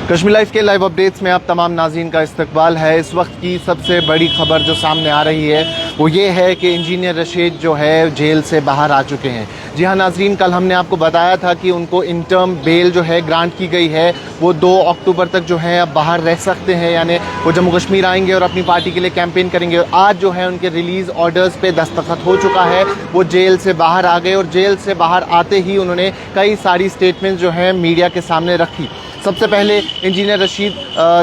Kashmir live के live updates में आप तमाम नाज़रीन का इस्तकबाल है। इस वक्त की सबसे बड़ी खबर जो सामने आ रही है वो ये है कि इंजीनियर रशीद जो है जेल से बाहर आ चुके हैं। जी हाँ नाज़रीन, कल हमने आपको बताया था कि उनको इंटर्म बेल जो है ग्रांट की गई है। वो 2 अक्टूबर तक जो है अब बाहर रह सकते हैं, यानी वो जम्मू कश्मीर आएंगे और अपनी पार्टी के लिए कैंपेन करेंगे। और आज जो है उनके रिलीज़ ऑर्डर्स पे दस्तखत हो चुका है। वो जेल से बाहर आ गए और जेल से बाहर आते ही उन्होंने कई सारी स्टेटमेंट्स जो है मीडिया के सामने रखी। सबसे पहले इंजीनियर रशीद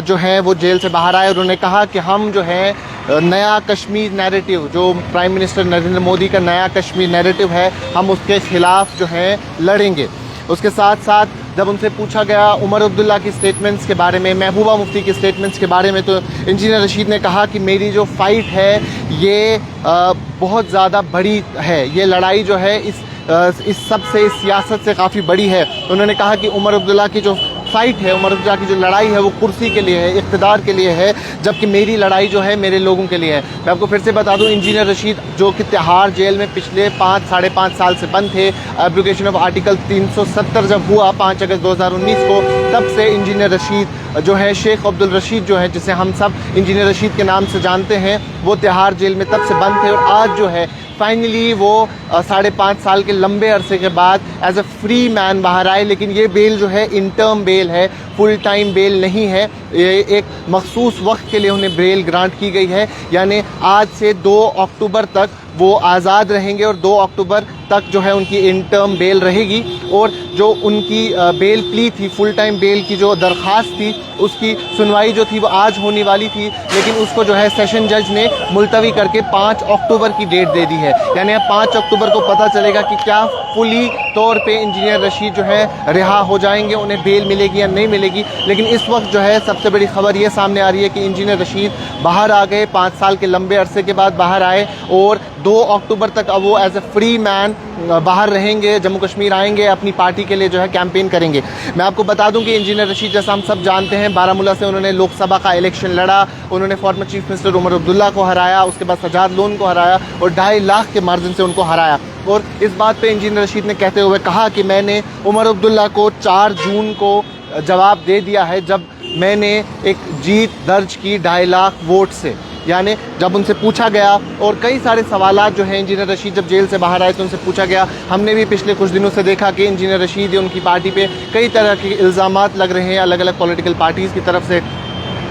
जो है वो जेल से बाहर आए और उन्होंने कहा कि हम जो है नया कश्मीर नैरेटिव, जो प्राइम मिनिस्टर नरेंद्र मोदी का नया कश्मीर नैरेटिव है, हम उसके ख़िलाफ़ जो है लड़ेंगे। उसके साथ साथ जब उनसे पूछा गया उमर अब्दुल्ला की स्टेटमेंट्स के बारे में, महबूबा मुफ्ती की स्टेटमेंट्स के बारे में, तो इंजीनियर रशीद ने कहा कि मेरी जो फ़ाइट है ये बहुत ज़्यादा बड़ी है। ये लड़ाई जो है इस सब से, इस सियासत से काफ़ी बड़ी है। उन्होंने कहा कि उमर अब्दुल्ला की जो फ़ाइट है, उमर अब्दुल्ला की जो लड़ाई है वो कुर्सी के लिए है, इक़्तिदार के लिए है, जबकि मेरी लड़ाई जो है मेरे लोगों के लिए है। मैं आपको फिर से बता दूं, इंजीनियर रशीद जो कि तिहाड़ जेल में पिछले 5 साढ़े 5 साल से बंद थे। एब्रोगेशन ऑफ आर्टिकल 370 जब हुआ 5 अगस्त 2019 को, तब से इंजीनियर रशीद जो है, शेख अब्दुल रशीद जो है, जिसे हम सब इंजीनियर रशीद के नाम से जानते हैं, वो तिहाड़ जेल में तब से बंद थे। और आज जो है फाइनली वो 5.5 साल के लंबे अरसे के बाद एज अ फ्री मैन बाहर आए। लेकिन ये बेल जो है इंटर्म बेल है, फुल टाइम बेल नहीं है। ये एक मखसूस वक्त के लिए उन्हें बेल ग्रांट की गई है, यानी आज से 2 अक्टूबर तक वो आज़ाद रहेंगे और 2 अक्टूबर तक जो है उनकी इंटर्म बेल रहेगी। और जो उनकी बेल प्ली थी, फुल टाइम बेल की जो दरख्वास्त थी, उसकी सुनवाई जो थी वो आज होने वाली थी, लेकिन उसको जो है सेशन जज ने मुलतवी करके 5 अक्टूबर की डेट दे दी है। यानी अब 5 अक्टूबर को पता चलेगा कि क्या फुली तौर पे इंजीनियर रशीद जो है रिहा हो जाएंगे, उन्हें बेल मिलेगी या नहीं मिलेगी। लेकिन इस वक्त जो है सबसे बड़ी खबर ये सामने आ रही है कि इंजीनियर रशीद बाहर आ गए, 5 साल के लंबे अरसे के बाद बाहर आए और 2 अक्टूबर तक अब वो एज ए फ्री मैन बाहर रहेंगे, जम्मू कश्मीर आएंगे, अपनी पार्टी के लिए जो है कैंपेन करेंगे। मैं आपको बता दूं कि इंजीनियर रशीद, जैसा हम सब जानते हैं, बारामूला से उन्होंने लोकसभा का इलेक्शन लड़ा। उन्होंने former chief minister Omar Abdullah को हराया, उसके बाद सजाद लोन को हराया और 2.5 लाख के मार्जिन से उनको हराया। और इस बात पे इंजीनियर रशीद ने कहते हुए कहा कि मैंने उमर अब्दुल्ला को 4 जून को जवाब दे दिया है, जब मैंने एक जीत दर्ज की 2.5 लाख वोट से। यानी जब उनसे पूछा गया, और कई सारे सवालात जो हैं इंजीनियर रशीद जब जेल से बाहर आए तो उनसे पूछा गया। हमने भी पिछले कुछ दिनों से देखा कि इंजीनियर रशीद या उनकी पार्टी पे कई तरह के इल्ज़ामात लग रहे हैं अलग अलग पॉलिटिकल पार्टीज़ की तरफ से।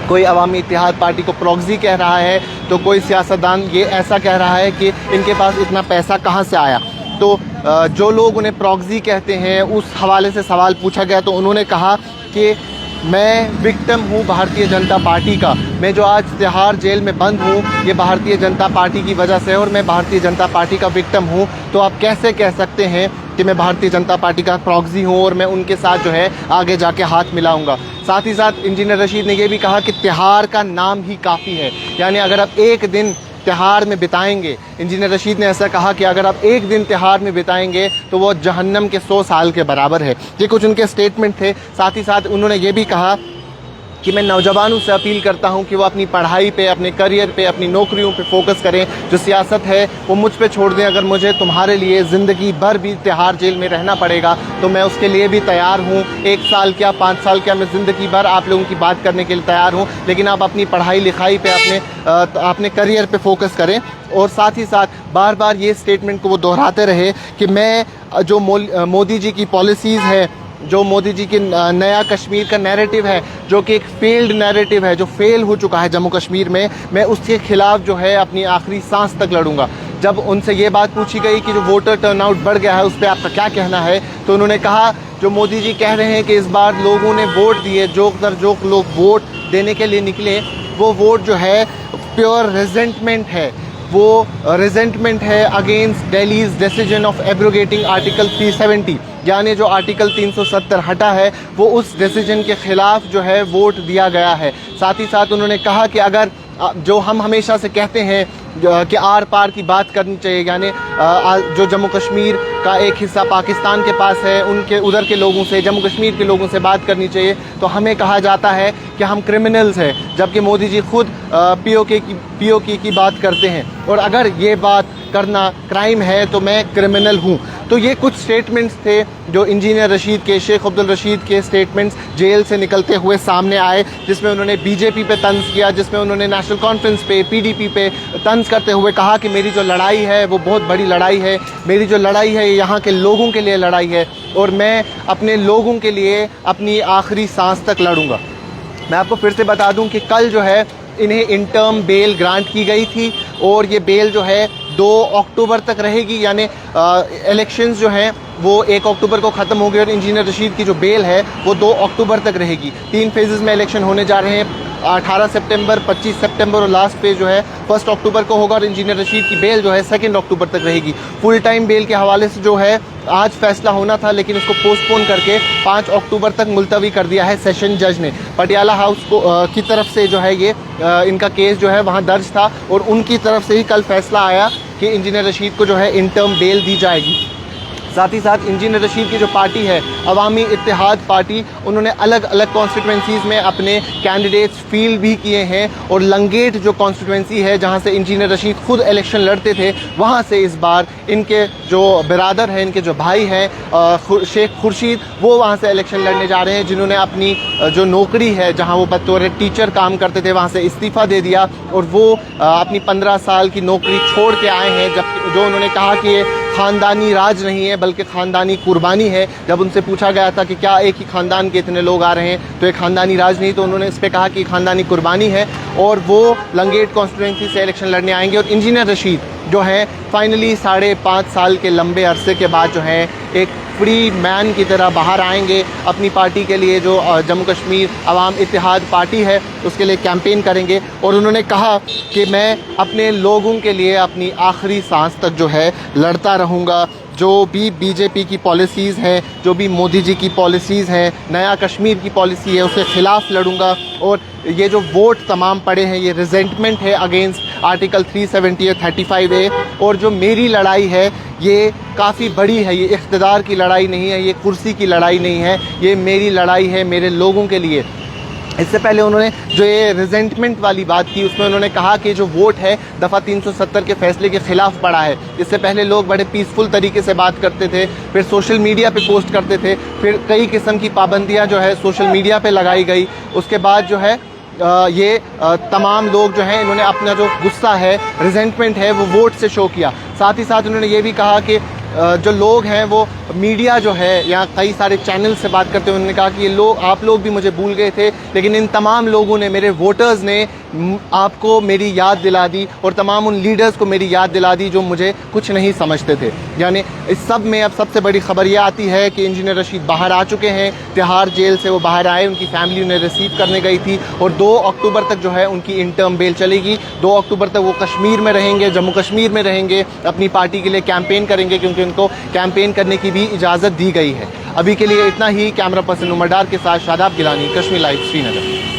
कोई अवामी इत्तेहाद पार्टी को प्रॉक्सी कह रहा है, तो कोई सियासतदान ये ऐसा कह रहा है कि इनके पास इतना पैसा कहाँ से आया। तो जो लोग उन्हें प्रॉक्सी कहते हैं, उस हवाले से सवाल पूछा गया तो उन्होंने कहा कि मैं विक्टिम हूँ भारतीय जनता पार्टी का। मैं जो आज तिहाड़ जेल में बंद हूँ, ये भारतीय जनता पार्टी की वजह से, और मैं भारतीय जनता पार्टी का विक्टिम हूँ। तो आप कैसे कह सकते हैं कि मैं भारतीय जनता पार्टी का प्रॉक्सी हूँ और मैं उनके साथ जो है आगे जाके हाथ मिलाऊंगा। साथ ही साथ इंजीनियर रशीद ने यह भी कहा कि तिहाड़ का नाम ही काफ़ी है। यानी अगर आप एक दिन तिहाड़ में बिताएंगे, इंजीनियर रशीद ने ऐसा कहा कि अगर आप एक दिन तिहाड़ में बिताएंगे तो वो जहन्नम के 100 साल के बराबर है। ये कुछ उनके स्टेटमेंट थे। साथ ही साथ उन्होंने ये भी कहा कि मैं नौजवानों से अपील करता हूं कि वो अपनी पढ़ाई पे, अपने करियर पे, अपनी नौकरियों पे फोकस करें। जो सियासत है वो मुझ पे छोड़ दें। अगर मुझे तुम्हारे लिए ज़िंदगी भर भी तिहाड़ जेल में रहना पड़ेगा तो मैं उसके लिए भी तैयार हूं। 1 साल क्या 5 साल क्या, मैं ज़िंदगी भर आप लोगों की बात करने के लिए तैयार हूं। लेकिन आप अपनी पढ़ाई लिखाई पे, अपने करियर पे फोकस करें। और साथ ही साथ बार बार ये स्टेटमेंट को वो दोहराते रहे कि मैं जो मोदी जी की पॉलिसीज़ है, जो मोदी जी की नया कश्मीर का नैरेटिव है, जो कि एक फेल्ड नैरेटिव है, जो फेल हो चुका है जम्मू कश्मीर में, मैं उसके खिलाफ जो है अपनी आखिरी सांस तक लड़ूंगा। जब उनसे ये बात पूछी गई कि जो वोटर टर्नआउट बढ़ गया है उस पर आपका क्या कहना है, तो उन्होंने कहा जो मोदी जी कह रहे हैं कि इस बार लोगों ने वोट दिए, जोक दर जोक लोग वोट देने के लिए निकले, वो वोट जो है प्योर रेजेंटमेंट है। वो रेजेंटमेंट है against Delhi's decision of abrogating article 370, यानी जो आर्टिकल 370 हटा है वो उस डिसीजन के ख़िलाफ़ जो है वोट दिया गया है। साथ ही साथ उन्होंने कहा कि अगर जो हम हमेशा से कहते हैं के आर पार की बात करनी चाहिए, यानी जो जम्मू कश्मीर का एक हिस्सा पाकिस्तान के पास है, उनके उधर के लोगों से, जम्मू कश्मीर के लोगों से बात करनी चाहिए। तो हमें कहा जाता है कि हम क्रिमिनल्स हैं, जबकि मोदी जी खुद पीओके की बात करते हैं। और अगर ये बात करना क्राइम है तो मैं क्रिमिनल हूँ। तो ये कुछ स्टेटमेंट्स थे जो इंजीनियर रशीद के, शेख अब्दुल रशीद के स्टेटमेंट्स जेल से निकलते हुए सामने आए, जिसमें उन्होंने बीजेपी पे तंज किया, जिसमें उन्होंने नेशनल कॉन्फ्रेंस पे, पीडीपी पे तंज करते हुए कहा कि मेरी जो लड़ाई है वो बहुत बड़ी लड़ाई है, मेरी जो लड़ाई है ये यहाँ के लोगों के लिए लड़ाई है और मैं अपने लोगों के लिए अपनी आखिरी सांस तक लड़ूंगा। मैं आपको फिर से बता दूं कि कल जो है इन्हें इंटर्म बेल ग्रांट की गई थी और ये बेल जो है 2 अक्टूबर तक रहेगी, यानी इलेक्शंस जो हैं वो 1 अक्टूबर को ख़त्म हो गए और इंजीनियर रशीद की जो बेल है वो 2 अक्टूबर तक रहेगी। 3 फेजेस में इलेक्शन होने जा रहे हैं, 18 सितंबर, 25 सितंबर और लास्ट फेज जो है 1 अक्टूबर को होगा और इंजीनियर रशीद की बेल जो है 2 अक्टूबर तक रहेगी। फुल टाइम बेल के हवाले से जो है आज फैसला होना था, लेकिन उसको पोस्टपोन करके 5 अक्टूबर तक मुलतवी कर दिया है सेशन जज ने। पटियाला हाउस को की तरफ से जो है ये इनका केस जो है वहाँ दर्ज था और उनकी तरफ से ही कल फैसला आया कि इंजीनियर रशीद को जो है इंटर्म बेल दी जाएगी। साथ ही साथ इंजीनियर रशीद की जो पार्टी है अवामी इत्तेहाद पार्टी, उन्होंने अलग अलग कॉन्स्टिट्यूंसीज़ में अपने कैंडिडेट्स फील्ड भी किए हैं और लंगेट जो कॉन्स्टिट्यूंसी है जहां से इंजीनियर रशीद खुद इलेक्शन लड़ते थे, वहां से इस बार इनके जो बिरादर हैं, इनके जो भाई हैं शेख खुर्शीद, वो वहां से इलेक्शन लड़ने जा रहे हैं, जिन्होंने अपनी जो नौकरी है जहाँ वो बतौर टीचर काम करते थे वहाँ से इस्तीफ़ा दे दिया और वो अपनी 15 साल की नौकरी छोड़ के आए हैं। जब जो उन्होंने कहा कि ये ख़ानदानी राज नहीं है बल्कि ख़ानदानी कुर्बानी है। जब उनसे पूछा गया था कि क्या एक ही ख़ानदान के इतने लोग आ रहे हैं तो एक ख़ानदानी राज नहीं, तो उन्होंने इस पर कहा कि ख़ानदानी कुर्बानी है और वो लंगेट कॉन्स्टिट्यूंसी से इलेक्शन लड़ने आएंगे। और इंजीनियर रशीद जो है फाइनली 5.5 साल के लंबे अरसे के बाद जो है एक फ्री मैन की तरह बाहर आएंगे, अपनी पार्टी के लिए जो जम्मू कश्मीर अवाम इत्तेहाद पार्टी है उसके लिए कैंपेन करेंगे। और उन्होंने कहा कि मैं अपने लोगों के लिए अपनी आखिरी सांस तक जो है लड़ता रहूँगा। जो भी बीजेपी की पॉलिसीज़ हैं, जो भी मोदी जी की पॉलिसीज़ हैं, नया कश्मीर की पॉलिसी है, उसके ख़िलाफ़ लड़ूंगा। और ये जो वोट तमाम पड़े हैं ये रिजेंटमेंट है अगेंस्ट आर्टिकल 370 और 35A। और जो मेरी लड़ाई है ये काफ़ी बड़ी है, ये इख्तिदार की लड़ाई नहीं है, ये कुर्सी की लड़ाई नहीं है, ये मेरी लड़ाई है मेरे लोगों के लिए। इससे पहले उन्होंने जो ये रिजेंटमेंट वाली बात की उसमें उन्होंने कहा कि जो वोट है दफ़ा 370 के फैसले के ख़िलाफ़ पड़ा है। इससे पहले लोग बड़े पीसफुल तरीके से बात करते थे, फिर सोशल मीडिया पे पोस्ट करते थे, फिर कई किस्म की पाबंदियां जो है सोशल मीडिया पे लगाई गई। उसके बाद जो है ये तमाम लोग जो हैं इन्होंने अपना जो गुस्सा है, रिजेंटमेंट है, वो वोट से शो किया। साथ ही साथ उन्होंने ये भी कहा कि जो लोग हैं वो मीडिया जो है या कई सारे चैनल से बात करते हुए उन्होंने कहा कि ये लोग, आप लोग भी मुझे भूल गए थे, लेकिन इन तमाम लोगों ने, मेरे वोटर्स ने आपको मेरी याद दिला दी और तमाम उन लीडर्स को मेरी याद दिला दी जो मुझे कुछ नहीं समझते थे। यानी इस सब में अब सबसे बड़ी खबर ये आती है कि इंजीनियर रशीद बाहर आ चुके हैं, तिहाड़ जेल से वो बाहर आए, उनकी फैमिली उन्हें रिसीव करने गई थी और 2 अक्टूबर तक जो है उनकी इंटर्म बेल चलेगी। 2 अक्टूबर तक वो कश्मीर में रहेंगे, जम्मू कश्मीर में रहेंगे, अपनी पार्टी के लिए कैंपेन करेंगे क्योंकि उनको कैंपेन करने की भी इजाज़त दी गई है। अभी के लिए इतना ही। कैमरा पर्सन उमर डार के साथ शादाब गिलानी, कश्मीर लाइव, श्रीनगर।